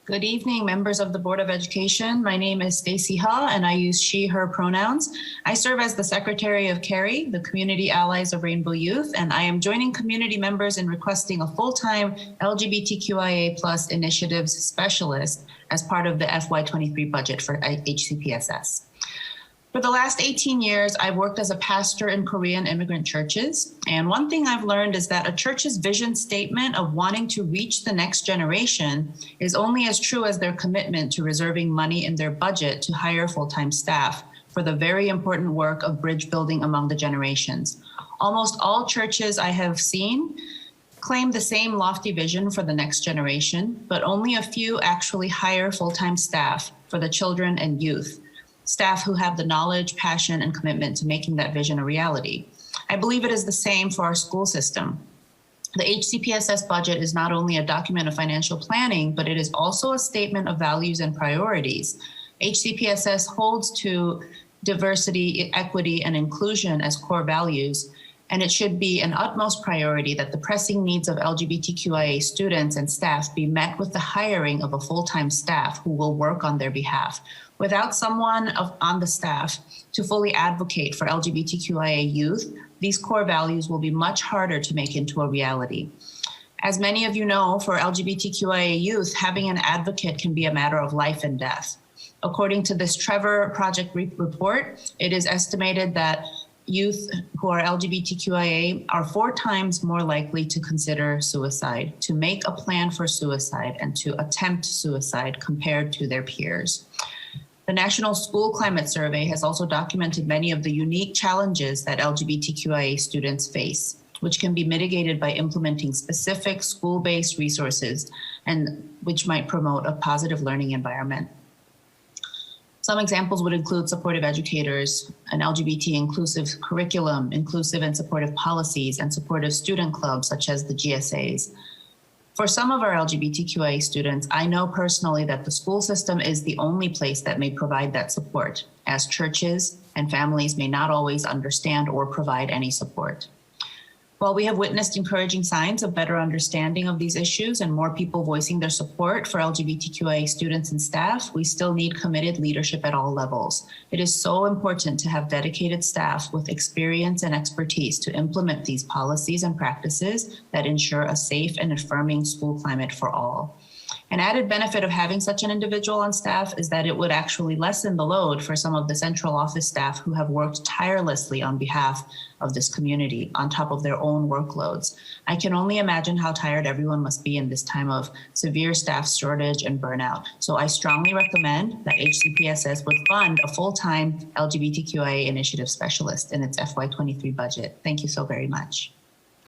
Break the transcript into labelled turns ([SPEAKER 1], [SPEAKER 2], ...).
[SPEAKER 1] Good evening, members of the Board of Education. My name is Stacy Huh, and I use she, her pronouns. I serve as the Secretary of CARY, the Community Allies of Rainbow Youth, and I am joining community members in requesting a full-time LGBTQIA+ Initiatives Specialist as part of the FY23 budget for HCPSS. For the last 18 years, I've worked as a pastor in Korean immigrant churches. And one thing I've learned is that a church's vision statement of wanting to reach the next generation is only as true as their commitment to reserving money in their budget to hire full-time staff for the very important work of bridge building among the generations. Almost all churches I have seen claim the same lofty vision for the next generation, but only a few actually hire full-time staff for the children and youth. Staff who have the knowledge, passion, and commitment to making that vision a reality. I believe it is the same for our school system. The HCPSS budget is not only a document of financial planning, but it is also a statement of values and priorities. HCPSS holds to diversity, equity, and inclusion as core values, and it should be an utmost priority that the pressing needs of LGBTQIA students and staff be met with the hiring of a full-time staff who will work on their behalf. Without someone on the staff to fully advocate for LGBTQIA youth, these core values will be much harder to make into a reality. As many of you know, for LGBTQIA youth, having an advocate can be a matter of life and death. According to this Trevor Project report, it is estimated that youth who are LGBTQIA are 4 times more likely to consider suicide, to make a plan for suicide, and to attempt suicide compared to their peers. The National School Climate Survey has also documented many of the unique challenges that LGBTQIA students face, which can be mitigated by implementing specific school-based resources and which might promote a positive learning environment. Some examples would include supportive educators, an LGBT inclusive curriculum, inclusive and supportive policies, and supportive student clubs such as the GSAs. For some of our LGBTQIA students, I know personally that the school system is the only place that may provide that support, as churches and families may not always understand or provide any support. While we have witnessed encouraging signs of better understanding of these issues and more people voicing their support for LGBTQIA students and staff, we still need committed leadership at all levels. It is so important to have dedicated staff with experience and expertise to implement these policies and practices that ensure a safe and affirming school climate for all. An added benefit of having such an individual on staff is that it would actually lessen the load for some of the central office staff who have worked tirelessly on behalf of this community on top of their own workloads. I can only imagine how tired everyone must be in this time of severe staff shortage and burnout. So I strongly recommend that HCPSS would fund a full-time LGBTQIA Initiatives Specialist in its FY23 budget. Thank you so very much.